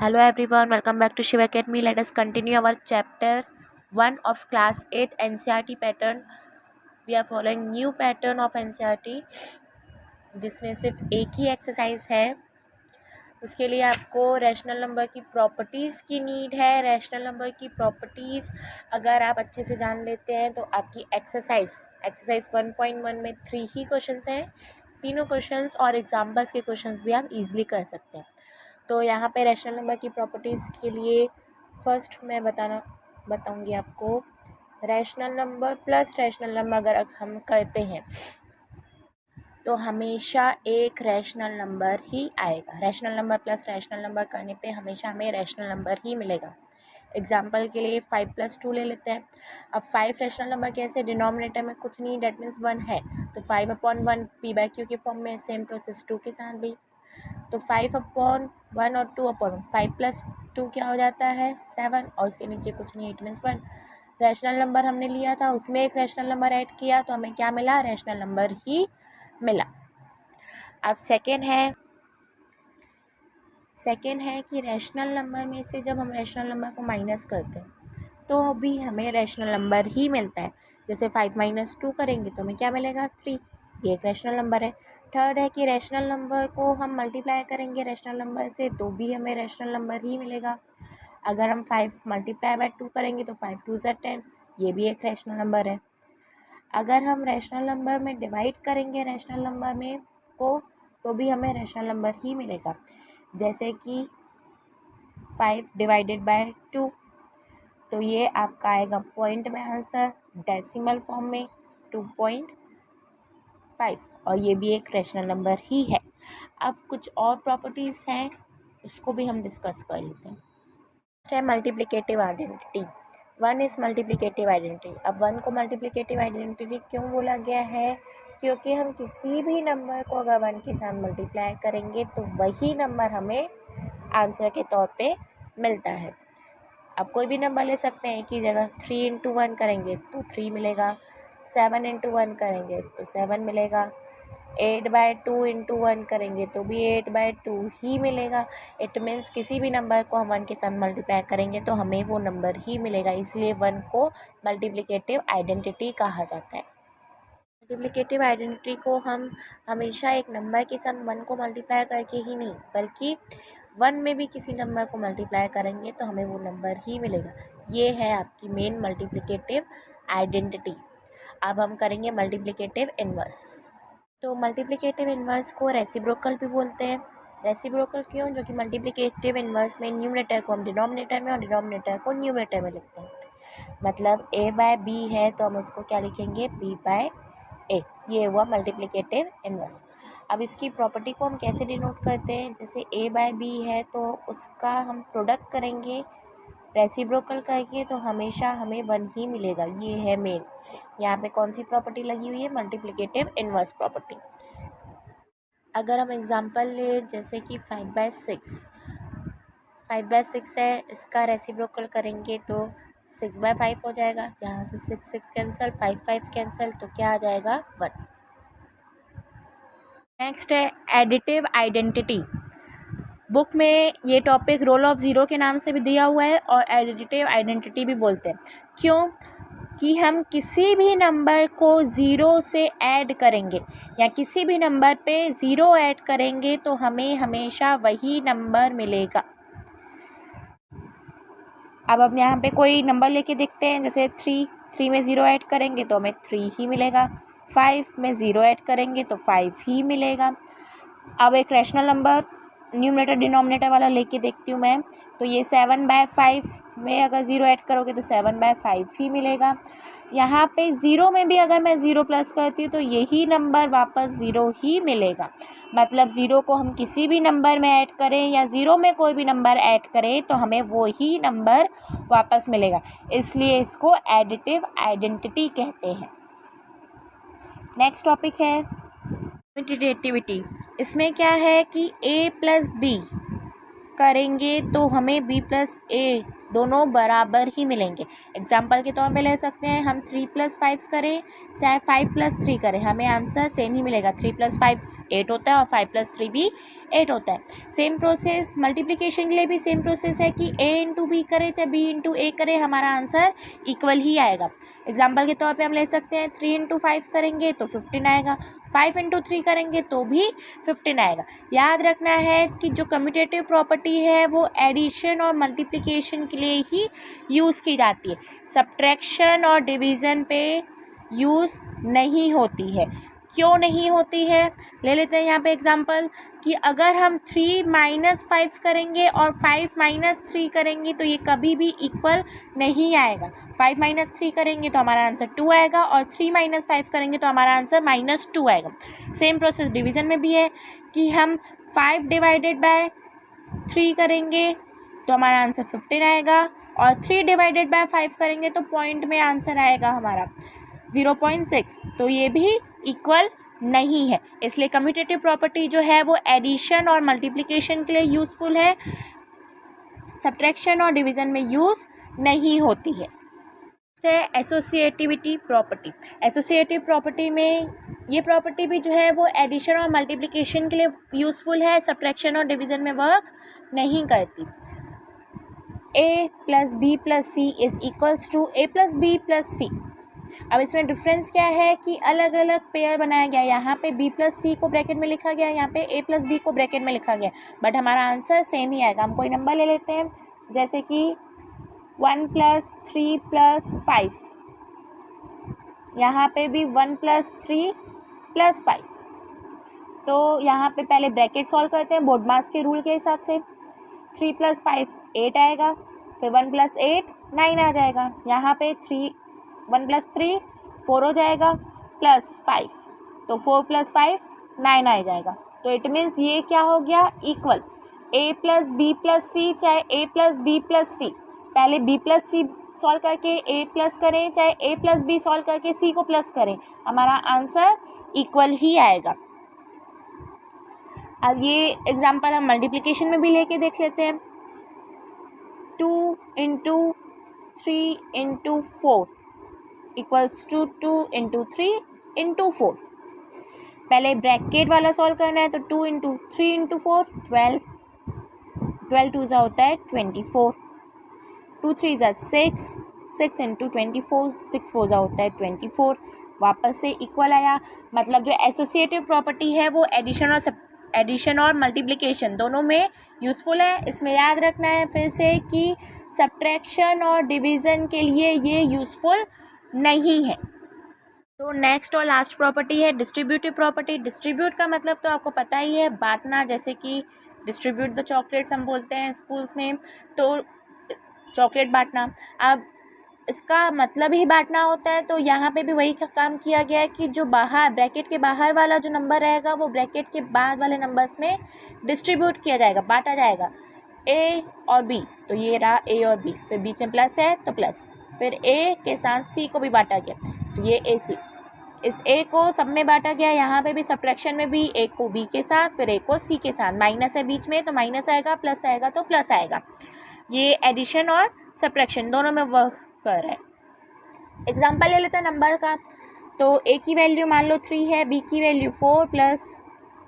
Hello everyone, welcome back to Shiva Academy. Let us continue our chapter 1 of class 8 NCERT pattern. We are following new pattern of NCERT जिसमें सिर्फ एक ही exercise है. उसके लिए आपको rational number की properties की नीड है. रैशनल नंबर की प्रॉपर्टीज़ अगर आप अच्छे से जान लेते हैं तो आपकी एक्सरसाइज 1.1 में 3 ही क्वेश्चंस हैं. तीनों क्वेश्चंस और एग्जाम्पल्स के क्वेश्चंस भी आप इजीली कर सकते हैं. तो यहाँ पे रैशनल नंबर की प्रॉपर्टीज़ के लिए फर्स्ट मैं बताऊँगी आपको. Rational number plus rational number अगर हम करते हैं तो हमेशा एक रैशनल नंबर ही आएगा. Rational number plus rational number करने पे हमेशा हमें रैशनल नंबर ही मिलेगा. एग्जाम्पल के लिए 5 + 2 ले लेते हैं. अब 5 रैशनल नंबर कैसे, डिनोमिनेटर में कुछ नहीं, डेट मीन्स 1 है तो 5/1 p/q के फॉर्म में. सेम प्रोसेस 2 के साथ भी. तो 5/1 और 2/1, 5 + 2 क्या हो जाता है 7 और उसके नीचे कुछ नहीं, 8 मीन्स 1. रैशनल नंबर हमने लिया था, उसमें एक रैशनल नंबर ऐड किया तो हमें क्या मिला, रैशनल नंबर ही मिला. अब सेकेंड है कि रैशनल नंबर में से जब हम रैशनल नंबर को माइनस करते हैं तो भी हमें रैशनल नंबर ही मिलता है. जैसे 5 - 2 करेंगे तो हमें क्या मिलेगा 3. ये एक रैशनल नंबर है. थर्ड है कि रैशनल नंबर को हम मल्टीप्लाई करेंगे रैशनल नंबर से तो भी हमें रैशनल नंबर ही मिलेगा. अगर हम 5 × 2 करेंगे तो 5 × 2 = 10, ये भी एक रैशनल नंबर है. अगर हम रैशनल नंबर में डिवाइड करेंगे रैशनल नंबर में को तो भी हमें रैशनल नंबर ही मिलेगा. जैसे कि 5 / 2 तो ये आपका आएगा पॉइंट में आंसर, डेसिमल फॉर्म में 2.5 और ये भी एक रैशनल नंबर ही है. अब कुछ और प्रॉपर्टीज़ हैं उसको भी हम डिस्कस कर लेते हैं. फर्स्ट है multiplicative identity. 1 is multiplicative identity. अब 1 को मल्टीप्लिकेटिव आइडेंटिटी क्यों बोला गया है, क्योंकि हम किसी भी नंबर को अगर 1 के साथ मल्टीप्लाई करेंगे तो वही नंबर हमें आंसर के तौर पे मिलता है. अब कोई भी नंबर ले सकते हैं की जगह. 3 × 1 करेंगे तो 3 मिलेगा. 7 × 1 करेंगे तो 7 मिलेगा. 8/2 × 1 करेंगे तो भी 8/2 ही मिलेगा. इट मीन्स किसी भी नंबर को हम 1 के साथ मल्टीप्लाई करेंगे तो हमें वो नंबर ही मिलेगा. इसलिए 1 को मल्टीप्लिकेटिव आइडेंटिटी कहा जाता है. मल्टीप्लिकेटिव आइडेंटिटी को हम हमेशा एक नंबर के साथ 1 को मल्टीप्लाई करके ही नहीं बल्कि 1 में भी किसी नंबर को मल्टीप्लाई करेंगे तो हमें वो नंबर ही मिलेगा. ये है आपकी मेन मल्टीप्लिकेटिव आइडेंटिटी. अब हम करेंगे मल्टीप्लिकेटिव इन्वर्स. तो मल्टीप्लिकेटिव इन्वर्स को रेसिप्रोकल भी बोलते हैं. रेसिप्रोकल क्यों, जो कि मल्टीप्लिकेटिव इन्वर्स में न्यूमरेटर को हम डिनोमिनेटर में और डिनोमिनेटर को न्यूमरेटर में लिखते हैं. मतलब a/b है तो हम उसको क्या लिखेंगे b/a. ये हुआ मल्टीप्लिकेटिव इन्वर्स. अब इसकी प्रॉपर्टी को हम कैसे डिनोट करते हैं, जैसे a/b है तो उसका हम प्रोडक्ट करेंगे रेसिप्रोकल करके तो हमेशा हमें 1 ही मिलेगा. ये है मेन. यहाँ पे कौन सी प्रॉपर्टी लगी हुई है, मल्टीप्लिकेटिव इन्वर्स प्रॉपर्टी. अगर हम एग्जांपल ले जैसे कि 5/6 है, इसका रेसिप्रोकल करेंगे तो 6/5 हो जाएगा. यहाँ से 6 कैंसिल, 5 कैंसिल तो क्या आ जाएगा 1. नेक्स्ट है एडिटिव आइडेंटिटी. बुक में ये टॉपिक रोल ऑफ ज़ीरो के नाम से भी दिया हुआ है और एडिटिव आइडेंटिटी भी बोलते हैं. क्यों कि हम किसी भी नंबर को 0 से ऐड करेंगे या किसी भी नंबर पे 0 ऐड करेंगे तो हमें हमेशा वही नंबर मिलेगा. अब हम यहाँ पे कोई नंबर लेके देखते हैं, जैसे 3 में 0 ऐड करेंगे तो हमें 3 ही मिलेगा. 5 में 0 ऐड करेंगे तो 5 ही मिलेगा. अब एक रैशनल नंबर न्यूमरेटर डिनोमिनेटर वाला लेके देखती हूँ मैं. तो ये 7/5 में अगर 0 ऐड करोगे तो 7/5 ही मिलेगा. यहाँ पे 0 में भी अगर मैं 0 प्लस करती हूँ तो यही नंबर वापस 0 ही मिलेगा. मतलब 0 को हम किसी भी नंबर में ऐड करें या 0 में कोई भी नंबर ऐड करें तो हमें वो ही नंबर वापस मिलेगा. इसलिए इसको एडिटिव आइडेंटिटी कहते हैं. नेक्स्ट टॉपिक है कम्यूटेटिविटी. इसमें क्या है कि a + b करेंगे तो हमें b + a दोनों बराबर ही मिलेंगे। एग्जाम्पल के तौर पे ले सकते हैं, हम 3 + 5 करें चाहे 5 + 3 करें, हमें आंसर सेम ही मिलेगा। 3 + 5 8 होता है और 5 + 3 भी 8 होता है। सेम प्रोसेस मल्टीप्लिकेशन के लिए भी सेम प्रोसेस है कि a × b करें चाहे b × a करें, हमारा आंसर इक्वल ही आएगा। एग्जाम्पल के तौर पे हम ले सकते हैं 3 × 5 करेंगे तो 15 आएगा, 5 × 3 करेंगे तो भी 15 आएगा। याद रखना है कि जो कम्यूटेटिव प्रॉपर्टी है वो एडिशन और मल्टीप्लिकेशन के लिए ही यूज़ की जाती है, सब्ट्रैक्शन और डिवीज़न पे यूज़ नहीं होती है। क्यों नहीं होती है, ले लेते हैं यहाँ पे एग्जांपल कि अगर हम 3 - 5 करेंगे और 5 - 3 करेंगे तो ये कभी भी इक्वल नहीं आएगा। 5 - 3 करेंगे तो हमारा आंसर 2 आएगा और 3 - 5 करेंगे तो हमारा आंसर -2 आएगा। सेम प्रोसेस डिवीज़न में भी है कि हम 5 / 3 करेंगे तो हमारा आंसर 15 आएगा और 3 / 5 करेंगे तो पॉइंट में आंसर आएगा हमारा 0.6, तो ये भी इक्वल नहीं है। इसलिए कम्यूटेटिव प्रॉपर्टी जो है वो एडिशन और मल्टीप्लिकेशन के लिए यूज़फुल है, सब्ट्रैक्शन और डिवीज़न में यूज़ नहीं होती है। Associativity property. एसोसिएटिव प्रॉपर्टी में ये प्रॉपर्टी भी जो है वो एडिशन और मल्टीप्लिकेशन के लिए यूज़फुल है, सब्ट्रैक्शन और डिवीज़न में वर्क नहीं करती। a + b + c is equals to a + b + c। अब इसमें डिफरेंस क्या है कि अलग अलग पेयर बनाया गया, यहाँ पे b + c को ब्रैकेट में लिखा गया, यहाँ पे a + b को ब्रैकेट में लिखा गया, बट हमारा आंसर सेम ही आएगा। हम कोई नंबर ले लेते हैं जैसे कि 1 + 3 + 5, यहाँ पे भी 1 + 3 + 5, तो यहाँ पे पहले ब्रैकेट सॉल्व करते हैं बोर्डमास के रूल के हिसाब से। 3 + 5 8 आएगा, फिर 1 + 8 9 आ जाएगा, यहाँ पे 1 + 3 4 हो जाएगा प्लस 5, तो 4 + 5 9 आ जाएगा। तो इट मीन्स ये क्या हो गया, इक्वल। a + b + c चाहे a + b + c, पहले b + c सॉल्व करके a प्लस करें चाहे a + b सॉल्व करके c को प्लस करें, हमारा आंसर इक्वल ही आएगा। अब ये एग्जांपल हम मल्टीप्लिकेशन में भी लेके देख लेते हैं। 2 × 3 × 4 इक्वल्स टू 2 × 3 × 4। पहले ब्रैकेट वाला सॉल्व करना है तो 2 × 3 × 4 12, 12 2 होता है 24, 2 3 6, 6 × 24, 6 4 होता है 24, वापस से इक्वल आया। मतलब जो एसोसिएटिव प्रॉपर्टी है वो एडिशन और मल्टीप्लिकेशन दोनों में यूज़फुल है। इसमें याद रखना है फिर से कि सब्ट्रैक्शन और डिवीज़न के लिए ये यूज़फुल नहीं है। तो नेक्स्ट और लास्ट प्रॉपर्टी है डिस्ट्रीब्यूटिव प्रॉपर्टी। डिस्ट्रीब्यूट का मतलब तो आपको पता ही है, बांटना, जैसे कि डिस्ट्रीब्यूट द चॉकलेट्स हम बोलते हैं स्कूल्स में, तो चॉकलेट बांटना। अब इसका मतलब ही बांटना होता है, तो यहाँ पे भी वही काम किया गया है कि जो बाहर ब्रैकेट के बाहर वाला जो नंबर रहेगा वो ब्रैकेट के बाद वाले नंबर्स में डिस्ट्रीब्यूट किया जाएगा, बांटा जाएगा। a और b, तो ये रहा a और b, फिर बीच में प्लस है तो प्लस, फिर a के साथ c को भी बांटा गया, तो ये ac, इस a को सब में बांटा गया। यहाँ पे भी सब्ट्रैक्शन में भी a को b के साथ, फिर a को c के साथ, माइनस है बीच में तो माइनस आएगा, प्लस आएगा तो प्लस आएगा। ये एडिशन और सब्ट्रैक्शन दोनों में वर्क कर रहा है। एग्जाम्पल ले लेते हैं नंबर का, तो a की वैल्यू मान लो 3 है, b की वैल्यू 4 प्लस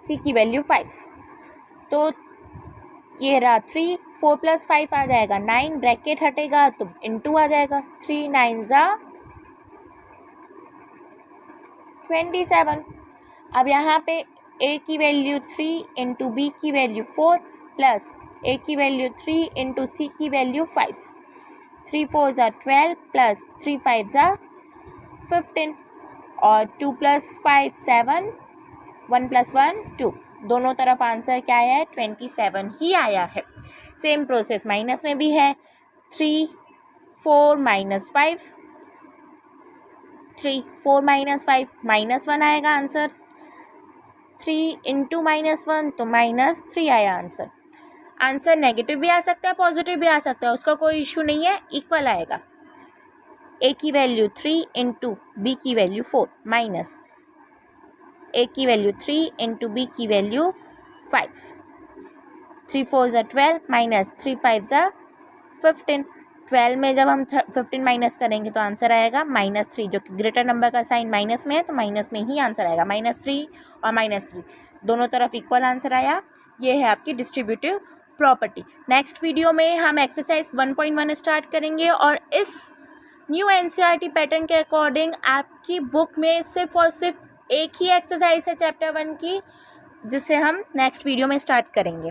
c की वैल्यू 5, तो ये रहा 3, 4 + 5 आ जाएगा 9, ब्रैकेट हटेगा तो इनटू आ जाएगा, 3 9 27। अब यहाँ पे a की वैल्यू 3 × b की वैल्यू 4 प्लस a की वैल्यू 3 × c की वैल्यू 5, 3 4 12 प्लस 3 5 15, और 2 + 5 7, 1 + 1 2, दोनों तरफ आंसर क्या आया है, 27 ही आया है। सेम प्रोसेस माइनस में भी है, 3 4 - 5, 3 4 - 5 -1 आएगा आंसर, 3 × -1 तो -3 आया आंसर। आंसर नेगेटिव भी आ सकता है, पॉजिटिव भी आ सकता है, उसका कोई इशू नहीं है, इक्वल आएगा। a की वैल्यू 3 × b की वैल्यू 4 माइनस a की वैल्यू 3 × b की वैल्यू 5, 3 4 12 माइनस 3 5 15, 12 में जब हम 15 माइनस करेंगे तो आंसर आएगा -3, जो कि ग्रेटर नंबर का साइन माइनस में है तो माइनस में ही आंसर आएगा। -3 और -3 दोनों तरफ इक्वल आंसर आया। ये है आपकी डिस्ट्रीब्यूटिव प्रॉपर्टी। नेक्स्ट वीडियो में हम एक्सरसाइज 1.1 स्टार्ट करेंगे और इस न्यू एनसीईआरटी पैटर्न के अकॉर्डिंग आपकी बुक में सिर्फ और सिर्फ एक ही एक्सरसाइज है चैप्टर 1 की, जिसे हम नेक्स्ट वीडियो में स्टार्ट करेंगे।